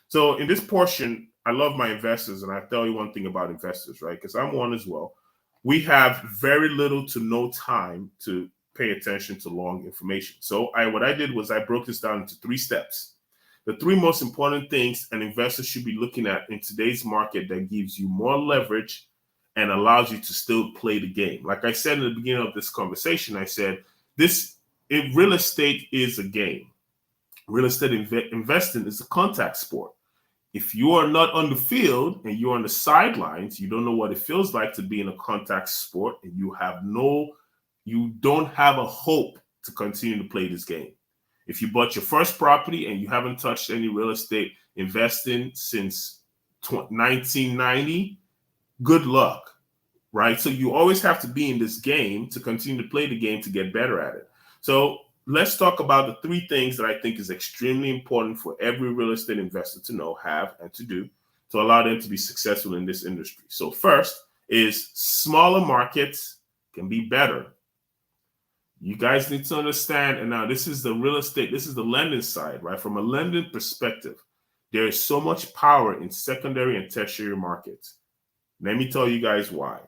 So in this portion, I love my investors, and I tell you one thing about investors, right? Because I'm one as well. We have very little to no time to pay attention to long information. So what I did was I broke this down into 3 steps. The 3 most important things an investor should be looking at in today's market that gives you more leverage and allows you to still play the game. Like I said in the beginning of this conversation, I said real estate is a game. Real estate investing is a contact sport. If you are not on the field and you're on the sidelines, you don't know what it feels like to be in a contact sport, and you don't have a hope to continue to play this game. If you bought your first property and you haven't touched any real estate investing since 1990, good luck, right? So you always have to be in this game to continue to play the game to get better at it. So let's talk about the 3 things that I think is extremely important for every real estate investor to know, have, and to do to allow them to be successful in this industry. So first is smaller markets can be better. You guys need to understand, and now this is the real estate, this is the lending side, right? From a lending perspective, there is so much power in secondary and tertiary markets. Let me tell you guys why.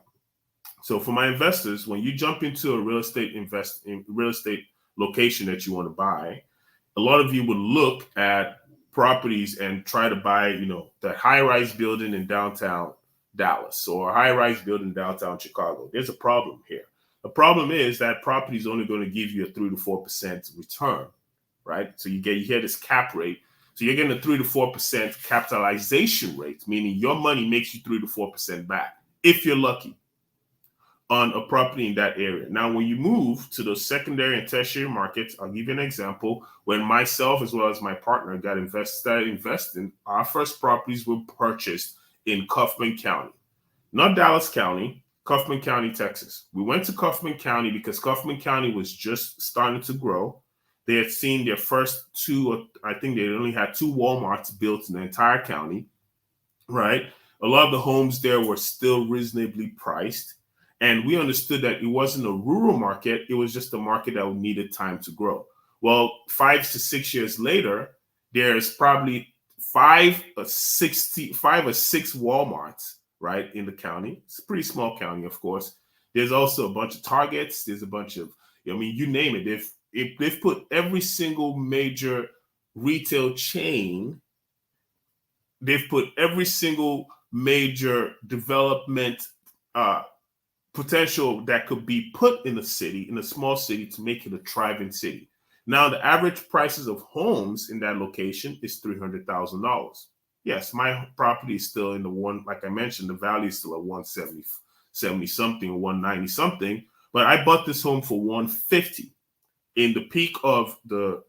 So for my investors, when you jump into a real estate location that you want to buy, a lot of you would look at properties and try to buy, that high-rise building in downtown Dallas or a high-rise building in downtown Chicago. There's a problem here. The problem is that property is only going to give you a 3 to 4% return, right? So you hear this cap rate. So you're getting a 3 to 4% capitalization rate, meaning your money makes you 3 to 4% back if you're lucky on a property in that area. Now, when you move to those secondary and tertiary markets, I'll give you an example. When myself as well as my partner started investing, our first properties were purchased in Kaufman County, not Dallas County, Kaufman County, Texas. We went to Kaufman County because Kaufman County was just starting to grow. They had seen their first 2, I think they only had 2 Walmarts built in the entire county, right? A lot of the homes there were still reasonably priced. And we understood that it wasn't a rural market. It was just a market that needed time to grow. Well, 5 to 6 years later, there's probably 5 or 6 Walmarts, right, in the county. It's a pretty small county, of course. There's also a bunch of Targets. There's a bunch of, you name it. They've put every single major retail chain, they've put every single major development potential that could be put in a city, in a small city, to make it a thriving city. Now, the average prices of homes in that location is $300,000. Yes, my property is still in the one, like I mentioned, the value is still at 170 something or 190 something, but I bought this home for 150. In the peak of the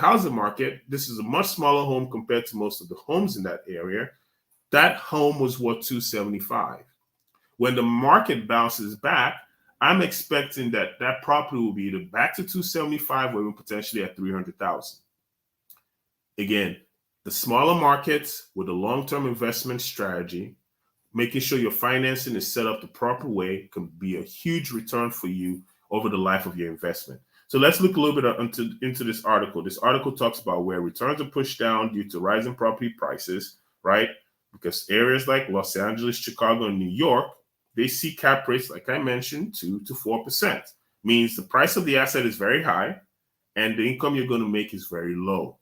housing market, this is a much smaller home compared to most of the homes in that area. That home was worth 275. When the market bounces back, I'm expecting that property will be either back to 275 or even potentially at 300,000. Again, the smaller markets with a long-term investment strategy, making sure your financing is set up the proper way, can be a huge return for you over the life of your investment. So let's look a little bit into this article. This article talks about where returns are pushed down due to rising property prices, right? Because areas like Los Angeles, Chicago, and New York, they see cap rates, like I mentioned, 2 to 4%. Means the price of the asset is very high and the income you're going to make is very low.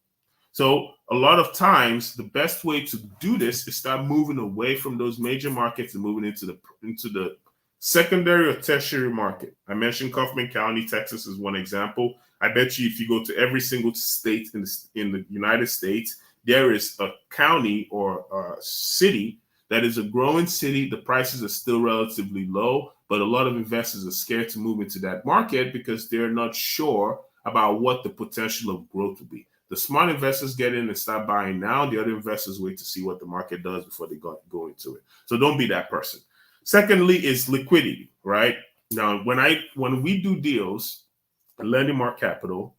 So a lot of times, the best way to do this is start moving away from those major markets and moving into the secondary or tertiary market. I mentioned Kaufman County, Texas is one example. I bet you if you go to every single state in the United States, there is a county or a city that is a growing city. The prices are still relatively low, but a lot of investors are scared to move into that market because they're not sure about what the potential of growth will be. The smart investors get in and start buying now. The other investors wait to see what the market does before they go into it. So don't be that person. Secondly is liquidity, right? Now, when we do deals, Lending Capital,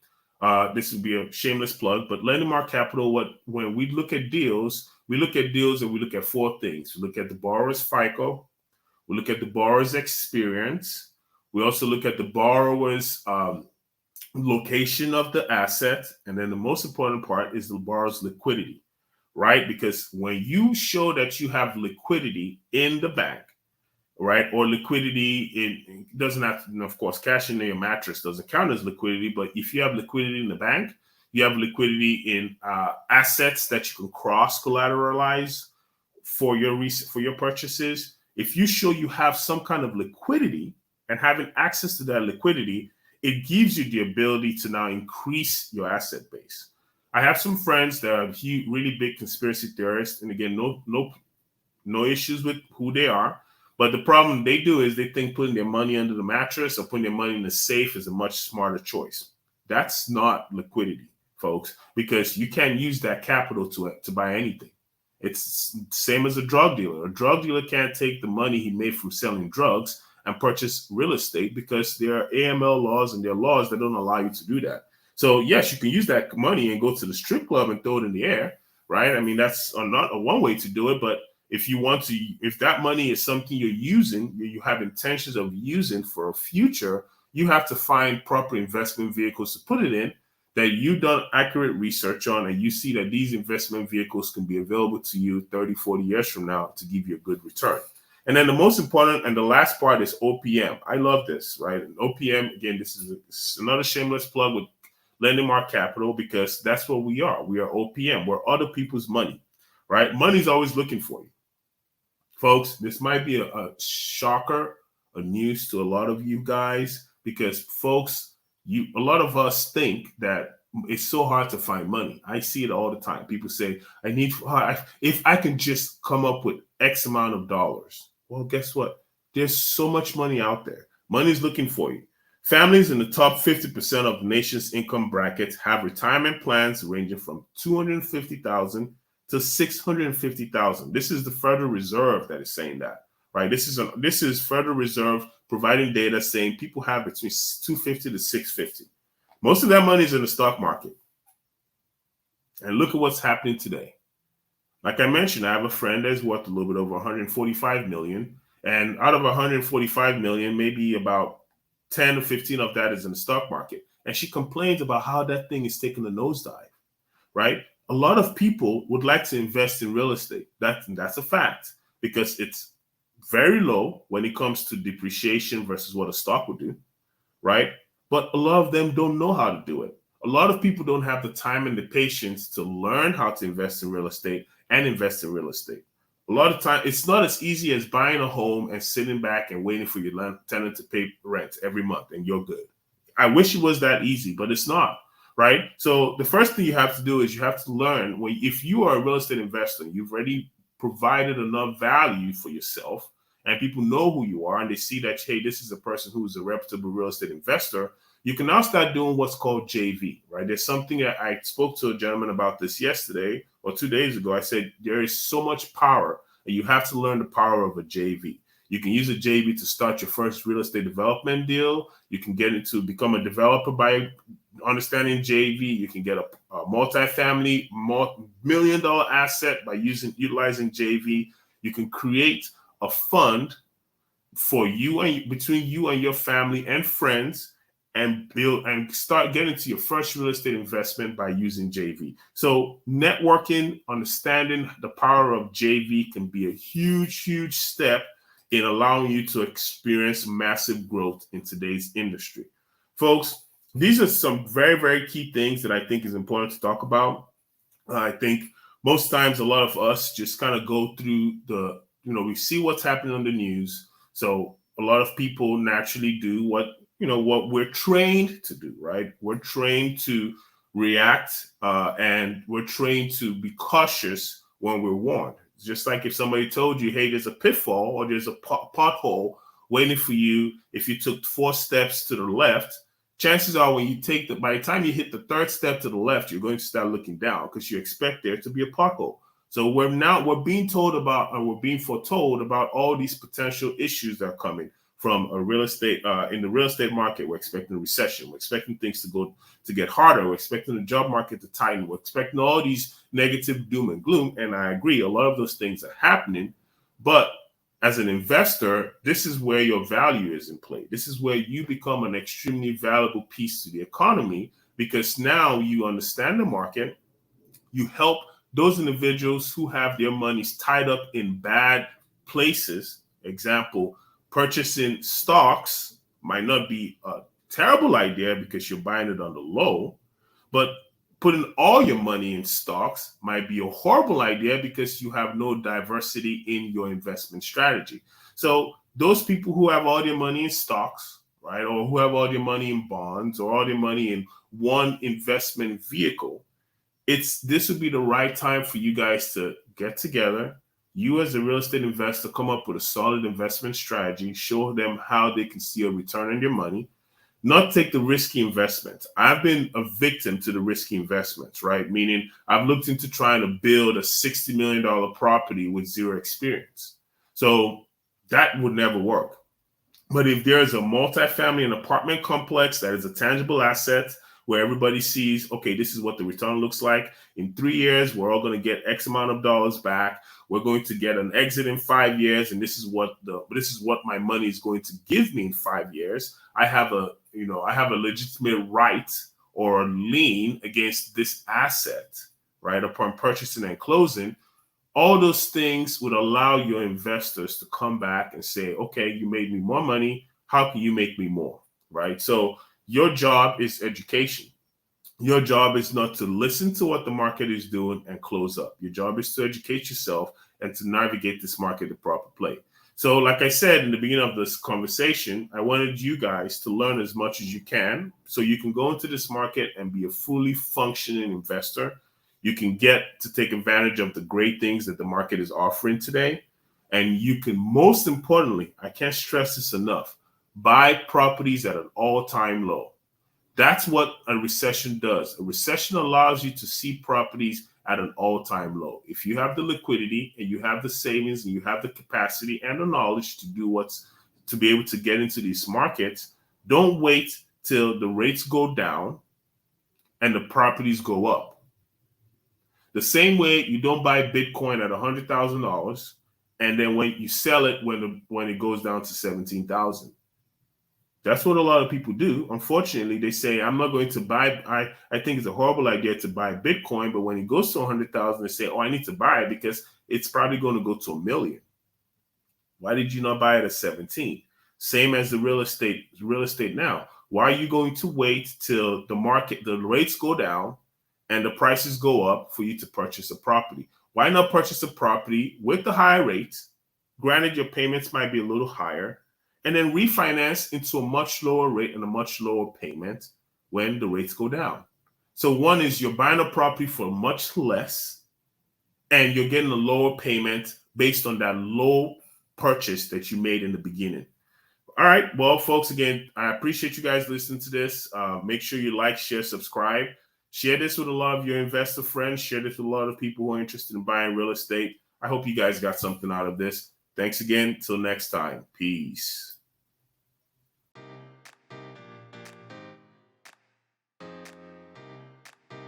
this would be a shameless plug, but Lending Capital, when we look at deals and we look at 4 things. We look at the borrower's FICO. We look at the borrower's experience. We also look at the borrower's location of the asset. And then the most important part is the borrower's liquidity. right? Because when you show that you have liquidity in the bank, right, or liquidity in, doesn't have to, of course, cash in your mattress doesn't count as liquidity, but if you have liquidity in the bank, you have liquidity in assets that you can cross collateralize for your purchases. If you show you have some kind of liquidity, and having access to that liquidity, it gives you the ability to now increase your asset base. I have some friends that are really big conspiracy theorists, and again, no issues with who they are. But the problem they do is they think putting their money under the mattress or putting their money in the safe is a much smarter choice. That's not liquidity, folks, because you can't use that capital to buy anything. It's the same as a drug dealer. A drug dealer can't take the money he made from selling drugs and purchase real estate because there are AML laws and there are laws that don't allow you to do that. So yes, you can use that money and go to the strip club and throw it in the air, right? I mean, that's not a one way to do it, but if you want to, if that money is something you're using, you have intentions of using for a future, you have to find proper investment vehicles to put it in that you've done accurate research on, and you see that these investment vehicles can be available to you 30, 40 years from now to give you a good return. And then the most important and the last part is OPM. I love this, right? And OPM, again, this is another shameless plug with Lendmark Capital, because that's what we are. We are OPM. We're other people's money, right? Money's always looking for you. Folks, this might be a shocker, a news to a lot of you guys, because folks, a lot of us think that it's so hard to find money. I see it all the time. People say, if I can just come up with X amount of dollars. Well, guess what? There's so much money out there. Money's looking for you. Families in the top 50% of the nation's income brackets have retirement plans ranging from $250,000 to $650,000. This is the Federal Reserve that is saying that, right? This is Federal Reserve providing data saying people have between $250 to $650. Most of that money is in the stock market. And look at what's happening today. Like I mentioned, I have a friend that's worth a little bit over 145 million, and out of 145 million, maybe about 10 or 15 of that is in the stock market. And she complains about how that thing is taking a nosedive, right? A lot of people would like to invest in real estate. That's a fact, because it's very low when it comes to depreciation versus what a stock would do, right? But a lot of them don't know how to do it. A lot of people don't have the time and the patience to learn how to invest in real estate and invest in real estate. A lot of time, it's not as easy as buying a home and sitting back and waiting for your tenant to pay rent every month and you're good. I wish it was that easy, but it's not, right? So the first thing you have to do is you have to learn, if you are a real estate investor, you've already provided enough value for yourself and people know who you are and they see that, hey, this is a person who is a reputable real estate investor, you can now start doing what's called JV, right? There's something that I spoke to a gentleman about this yesterday or 2 days ago. I said, there is so much power and you have to learn the power of a JV. You can use a JV to start your first real estate development deal. You can get into become a developer by understanding JV. You can get a multifamily $1,000,000 asset by utilizing JV. You can create a fund for you and between you and your family and friends, and build and start getting to your first real estate investment by using JV. So networking, understanding the power of JV can be a huge, huge step in allowing you to experience massive growth in today's industry. Folks, these are some very, very key things that I think is important to talk about. I think most times a lot of us just kind of go through we see what's happening on the news. So a lot of people naturally do what we're trained to do, right? We're trained to react and we're trained to be cautious when we're warned. It's just like if somebody told you, hey, there's a pitfall or there's a pothole waiting for you. If you took 4 steps to the left, chances are by the time you hit the 3rd step to the left, you're going to start looking down because you expect there to be a pothole. So we're being told about, or we're being foretold about all these potential issues that are coming from a real estate in the real estate market. We're expecting a recession. We're expecting things to get harder. We're expecting the job market to tighten. We're expecting all these negative doom and gloom. And I agree, a lot of those things are happening. But as an investor, this is where your value is in play. This is where you become an extremely valuable piece to the economy, because now you understand the market. You help those individuals who have their monies tied up in bad places, example, purchasing stocks might not be a terrible idea because you're buying it on the low, but putting all your money in stocks might be a horrible idea because you have no diversity in your investment strategy. So those people who have all their money in stocks, right, or who have all their money in bonds or all their money in one investment vehicle, this would be the right time for you guys to get together. You as a real estate investor, come up with a solid investment strategy, show them how they can see a return on their money, not take the risky investments. I've been a victim to the risky investments, right? Meaning I've looked into trying to build a $60 million property with zero experience. So that would never work. But if there's a multifamily and apartment complex that is a tangible asset where everybody sees, okay, this is what the return looks like. In 3 years, we're all going to get X amount of dollars back. We're going to get an exit in 5 years, and this is what my money is going to give me in 5 years. I have a legitimate right or a lien against this asset, right, upon purchasing and closing. All those things would allow your investors to come back and say, okay, you made me more money. How can you make me more, right? So your job is education. Your job is not to listen to what the market is doing and close up. Your job is to educate yourself and to navigate this market the proper play. So like I said in the beginning of this conversation, I wanted you guys to learn as much as you can so you can go into this market and be a fully functioning investor. You can get to take advantage of the great things that the market is offering today. And you can, most importantly, I can't stress this enough, buy properties at an all-time low. That's what a recession does. A recession allows you to see properties at an all-time low. If you have the liquidity and you have the savings and you have the capacity and the knowledge to do to be able to get into these markets, don't wait till the rates go down and the properties go up. The same way you don't buy Bitcoin at $100,000 and then when you sell it when it goes down to 17,000. That's what a lot of people do. Unfortunately, they say, I'm not going to buy. I think it's a horrible idea to buy Bitcoin, but when it goes to 100,000, they say, oh, I need to buy it because it's probably going to go to 1 million. Why did you not buy it at 17? Same as the real estate now. Why are you going to wait till the rates go down and the prices go up for you to purchase a property? Why not purchase a property with the higher rates? Granted, your payments might be a little higher, and then refinance into a much lower rate and a much lower payment when the rates go down. So one is you're buying a property for much less and you're getting a lower payment based on that low purchase that you made in the beginning. All right. Well, folks, again, I appreciate you guys listening to this. Make sure you like, share, subscribe. Share this with a lot of your investor friends. Share this with a lot of people who are interested in buying real estate. I hope you guys got something out of this. Thanks again. Till next time. Peace.